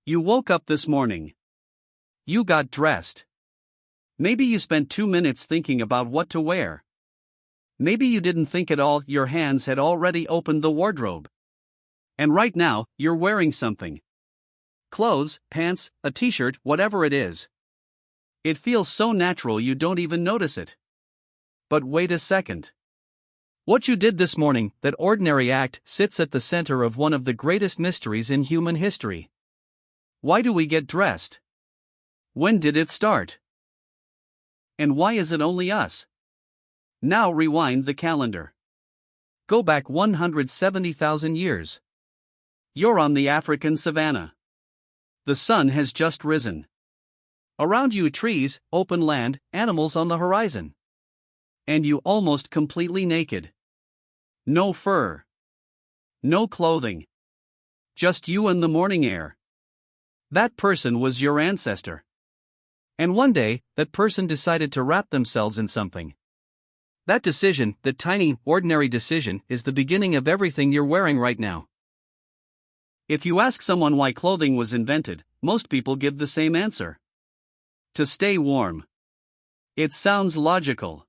You woke up this morning. You got dressed. Maybe you spent 2 minutes thinking about what to wear. Maybe you didn't think at all, your hands had already opened the wardrobe. And right now, you're wearing something. Clothes, pants, a t-shirt, whatever it is. It feels so natural you don't even notice it. But wait a second. What you did this morning, that ordinary act, sits at the center of one of the greatest mysteries in human history. Why do we get dressed? When did it start? And why is it only us? Now rewind the calendar. Go back 170,000 years. You're on the African savanna. The sun has just risen. Around you, trees, open land, animals on the horizon. And you almost completely naked. No fur. No clothing. Just you and the morning air. That person was your ancestor. And one day, that person decided to wrap themselves in something. That decision, that tiny, ordinary decision, is the beginning of everything you're wearing right now. If you ask someone why clothing was invented, most people give the same answer. To stay warm. It sounds logical.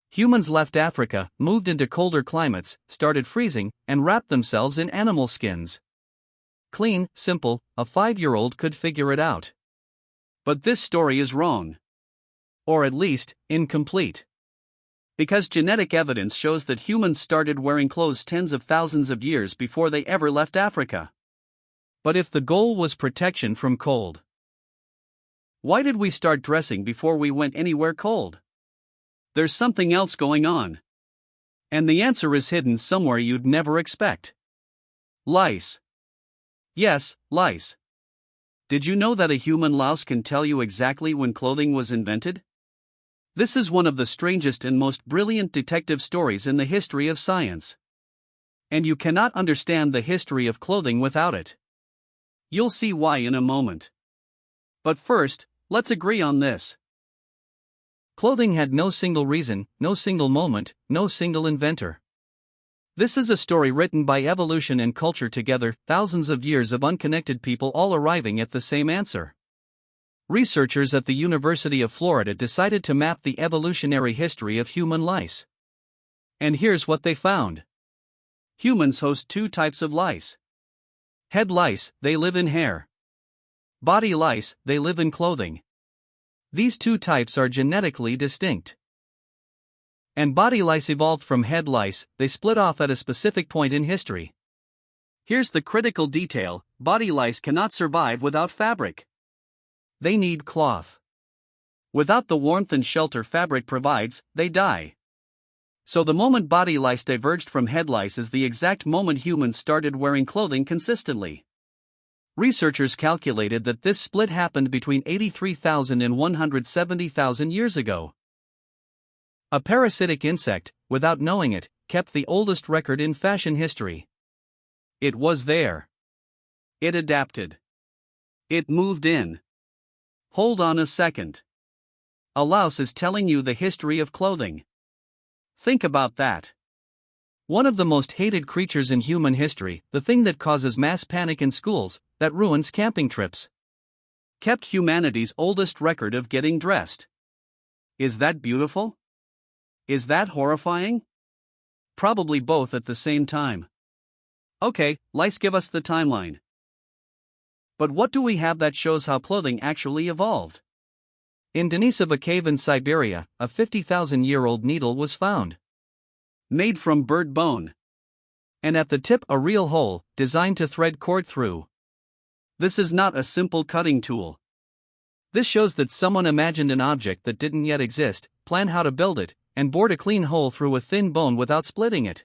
Humans left Africa, moved into colder climates, started freezing, and wrapped themselves in animal skins. Clean, simple, a 5-year-old could figure it out. But this story is wrong. Or at least, incomplete. Because genetic evidence shows that humans started wearing clothes tens of thousands of years before they ever left Africa. But if the goal was protection from cold, why did we start dressing before we went anywhere cold? There's something else going on. And the answer is hidden somewhere you'd never expect. Lice. Yes, lice. Did you know that a human louse can tell you exactly when clothing was invented? This is one of the strangest and most brilliant detective stories in the history of science. And you cannot understand the history of clothing without it. You'll see why in a moment. But first, let's agree on this. Clothing had no single reason, no single moment, no single inventor. This is a story written by evolution and culture together, thousands of years of unconnected people all arriving at the same answer. Researchers at the University of Florida decided to map the evolutionary history of human lice. And here's what they found. Humans host 2 types of lice. Head lice, they live in hair. Body lice, they live in clothing. These 2 types are genetically distinct. And body lice evolved from head lice, they split off at a specific point in history. Here's the critical detail: body lice cannot survive without fabric. They need cloth. Without the warmth and shelter fabric provides, they die. So the moment body lice diverged from head lice is the exact moment humans started wearing clothing consistently. Researchers calculated that this split happened between 83,000 and 170,000 years ago. A parasitic insect, without knowing it, kept the oldest record in fashion history. It was there. It adapted. It moved in. Hold on a second. A louse is telling you the history of clothing. Think about that. One of the most hated creatures in human history, the thing that causes mass panic in schools, that ruins camping trips, kept humanity's oldest record of getting dressed. Is that beautiful? Is that horrifying? Probably both at the same time. Okay, lice give us the timeline. But what do we have that shows how clothing actually evolved? In Denisova Cave in Siberia, a 50,000-year-old needle was found. Made from bird bone. And at the tip a real hole, designed to thread cord through. This is not a simple cutting tool. This shows that someone imagined an object that didn't yet exist, planned how to build it, and bored a clean hole through a thin bone without splitting it.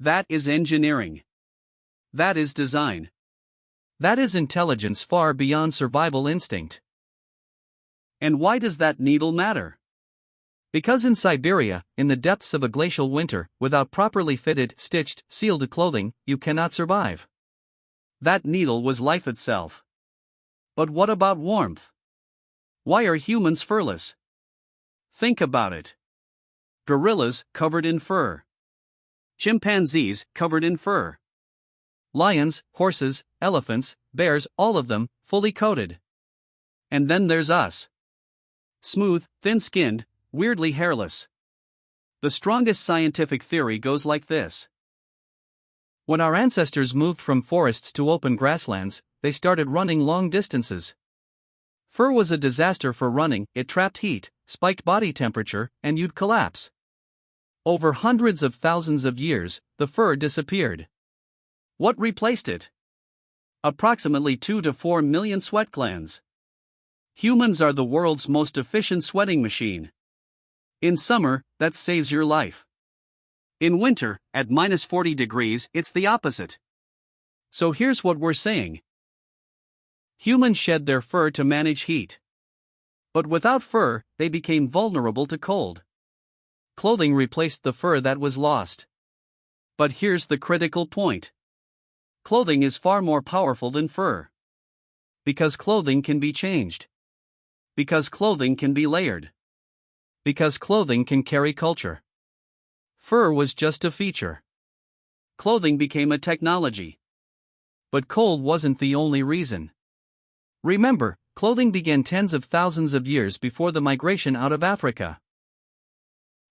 That is engineering. That is design. That is intelligence far beyond survival instinct. And why does that needle matter? Because in Siberia, in the depths of a glacial winter, without properly fitted, stitched, sealed clothing, you cannot survive. That needle was life itself. But what about warmth? Why are humans furless? Think about it. Gorillas covered in fur. Chimpanzees covered in fur. Lions, horses, elephants, bears, all of them, fully coated. And then there's us. Smooth, thin-skinned, weirdly hairless. The strongest scientific theory goes like this. When our ancestors moved from forests to open grasslands, they started running long distances. Fur was a disaster for running, it trapped heat, spiked body temperature, and you'd collapse. Over hundreds of thousands of years, the fur disappeared. What replaced it? Approximately 2 to 4 million sweat glands. Humans are the world's most efficient sweating machine. In summer, that saves your life. In winter, at -40 degrees, it's the opposite. So here's what we're saying. Humans shed their fur to manage heat. But without fur, they became vulnerable to cold. Clothing replaced the fur that was lost. But here's the critical point. Clothing is far more powerful than fur. Because clothing can be changed. Because clothing can be layered. Because clothing can carry culture. Fur was just a feature. Clothing became a technology. But cold wasn't the only reason. Remember, clothing began tens of thousands of years before the migration out of Africa.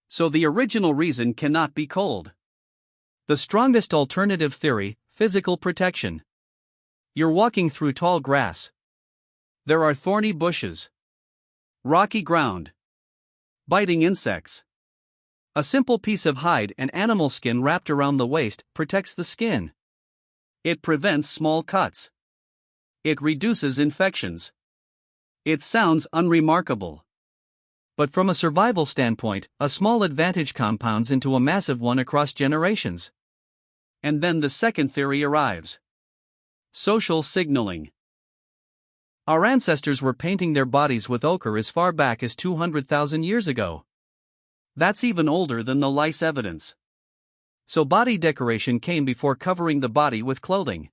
So the original reason cannot be cold. The strongest alternative theory, physical protection. You're walking through tall grass. There are thorny bushes. Rocky ground. Biting insects. A simple piece of hide and animal skin wrapped around the waist protects the skin. It prevents small cuts. It reduces infections. It sounds unremarkable. But from a survival standpoint, a small advantage compounds into a massive one across generations. And then the second theory arrives. Social signaling. Our ancestors were painting their bodies with ochre as far back as 200,000 years ago. That's even older than the lice evidence. So body decoration came before covering the body with clothing.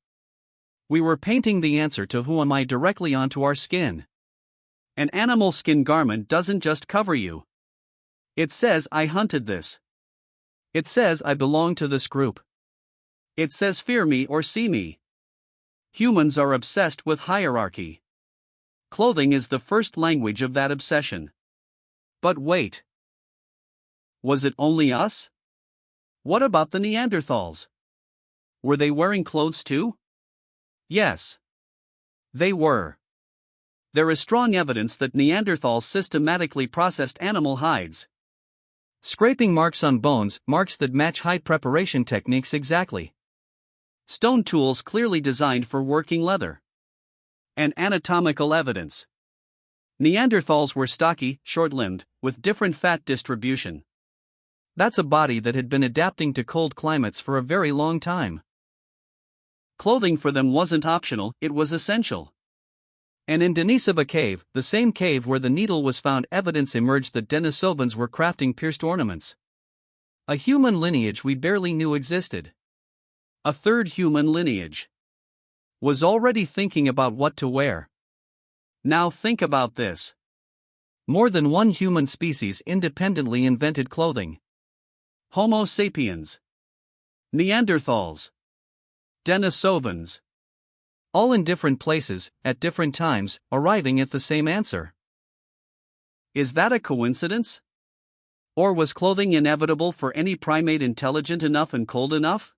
We were painting the answer to who am I directly onto our skin. An animal skin garment doesn't just cover you. It says I hunted this. It says I belong to this group. It says fear me or see me. Humans are obsessed with hierarchy. Clothing is the first language of that obsession. But wait. Was it only us? What about the Neanderthals? Were they wearing clothes too? Yes. They were. There is strong evidence that Neanderthals systematically processed animal hides. Scraping marks on bones, marks that match hide preparation techniques exactly. Stone tools clearly designed for working leather. And anatomical evidence. Neanderthals were stocky, short-limbed, with different fat distribution. That's a body that had been adapting to cold climates for a very long time. Clothing for them wasn't optional, it was essential. And in Denisova Cave, the same cave where the needle was found, evidence emerged that Denisovans were crafting pierced ornaments. A human lineage we barely knew existed. A third human lineage. Was already thinking about what to wear. Now think about this. More than one human species independently invented clothing. Homo sapiens. Neanderthals. Denisovans. All in different places, at different times, arriving at the same answer. Is that a coincidence? Or was clothing inevitable for any primate intelligent enough and cold enough?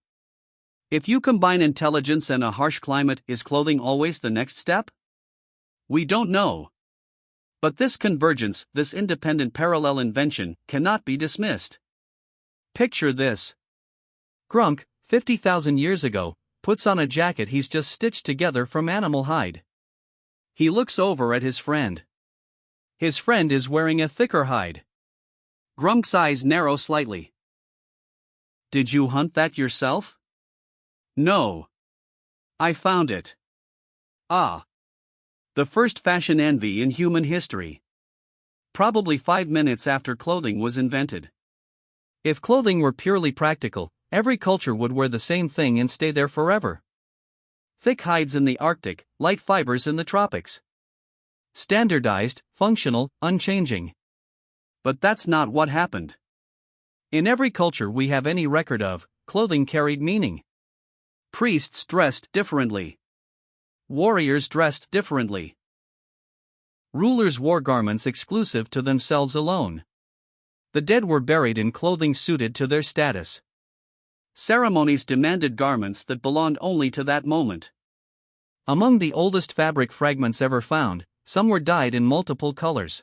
If you combine intelligence and a harsh climate, is clothing always the next step? We don't know. But this convergence, this independent parallel invention, cannot be dismissed. Picture this. Grunk, 50,000 years ago, puts on a jacket he's just stitched together from animal hide. He looks over at his friend. His friend is wearing a thicker hide. Grunk's eyes narrow slightly. Did you hunt that yourself? No. I found it. Ah. The first fashion envy in human history. Probably 5 minutes after clothing was invented. If clothing were purely practical, every culture would wear the same thing and stay there forever. Thick hides in the Arctic, light fibers in the tropics. Standardized, functional, unchanging. But that's not what happened. In every culture we have any record of, clothing carried meaning. Priests dressed differently. Warriors dressed differently. Rulers wore garments exclusive to themselves alone. The dead were buried in clothing suited to their status. Ceremonies demanded garments that belonged only to that moment. Among the oldest fabric fragments ever found, some were dyed in multiple colors.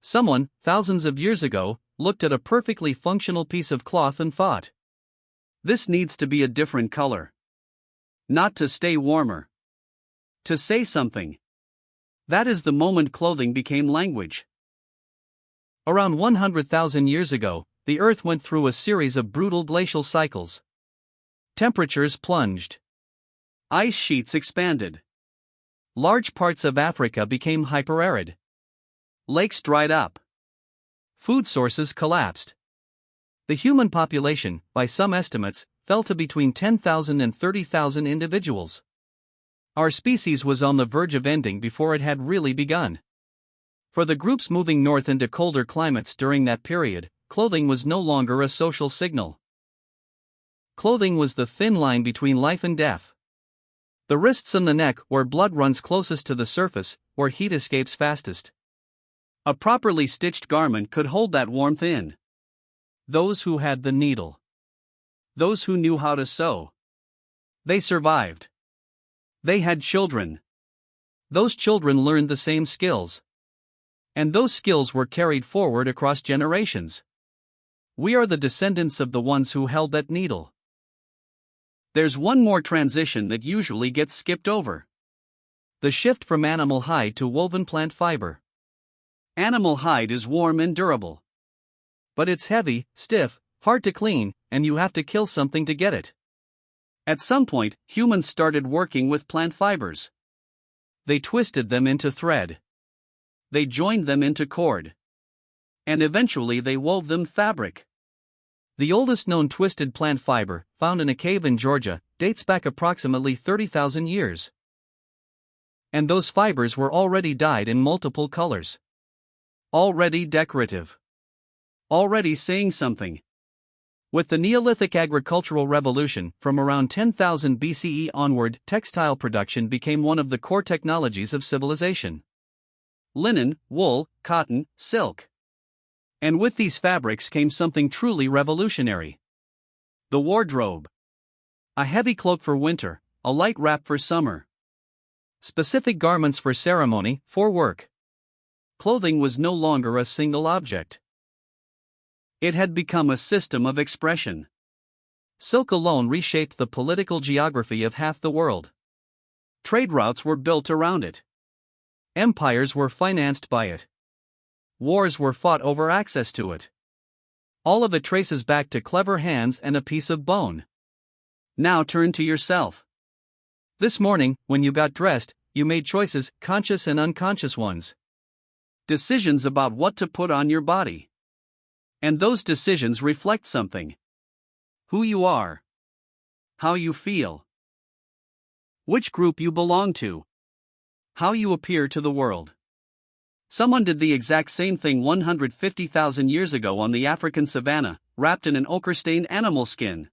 Someone, thousands of years ago, looked at a perfectly functional piece of cloth and thought, "This needs to be a different color. Not to stay warmer. To say something." That is the moment clothing became language. Around 100,000 years ago, the Earth went through a series of brutal glacial cycles. Temperatures plunged. Ice sheets expanded. Large parts of Africa became hyperarid. Lakes dried up. Food sources collapsed. The human population, by some estimates, fell to between 10,000 and 30,000 individuals. Our species was on the verge of ending before it had really begun. For the groups moving north into colder climates during that period, clothing was no longer a social signal. Clothing was the thin line between life and death. The wrists and the neck, where blood runs closest to the surface, where heat escapes fastest. A properly stitched garment could hold that warmth in. Those who had the needle. Those who knew how to sew. They survived. They had children. Those children learned the same skills. And those skills were carried forward across generations. We are the descendants of the ones who held that needle. There's one more transition that usually gets skipped over. The shift from animal hide to woven plant fiber. Animal hide is warm and durable. But it's heavy, stiff, hard to clean, and you have to kill something to get it. At some point, humans started working with plant fibers. They twisted them into thread. They joined them into cord. And eventually they wove them fabric. The oldest known twisted plant fiber, found in a cave in Georgia, dates back approximately 30,000 years. And those fibers were already dyed in multiple colors. Already decorative. Already saying something. With the Neolithic agricultural revolution, from around 10,000 BCE onward, textile production became one of the core technologies of civilization. Linen, wool, cotton, silk. And with these fabrics came something truly revolutionary. The wardrobe. A heavy cloak for winter, a light wrap for summer. Specific garments for ceremony, for work. Clothing was no longer a single object. It had become a system of expression. Silk alone reshaped the political geography of half the world. Trade routes were built around it. Empires were financed by it. Wars were fought over access to it. All of it traces back to clever hands and a piece of bone. Now turn to yourself. This morning, when you got dressed, you made choices, conscious and unconscious ones. Decisions about what to put on your body. And those decisions reflect something. Who you are. How you feel. Which group you belong to. How you appear to the world. Someone did the exact same thing 150,000 years ago on the African savanna, wrapped in an ochre-stained animal skin.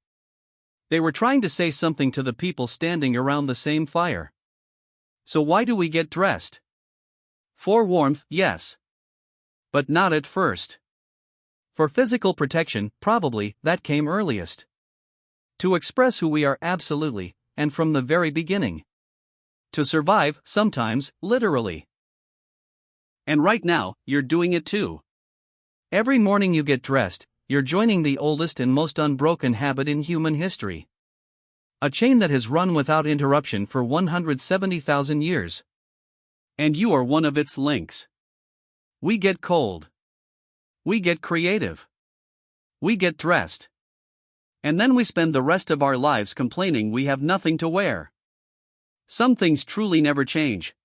They were trying to say something to the people standing around the same fire. So why do we get dressed? For warmth, yes. But not at first. For physical protection, probably, that came earliest. To express who we are absolutely, and from the very beginning. To survive, sometimes, literally. And right now, you're doing it too. Every morning you get dressed, you're joining the oldest and most unbroken habit in human history. A chain that has run without interruption for 170,000 years. And you are one of its links. We get cold. We get creative. We get dressed. And then we spend the rest of our lives complaining we have nothing to wear. Some things truly never change.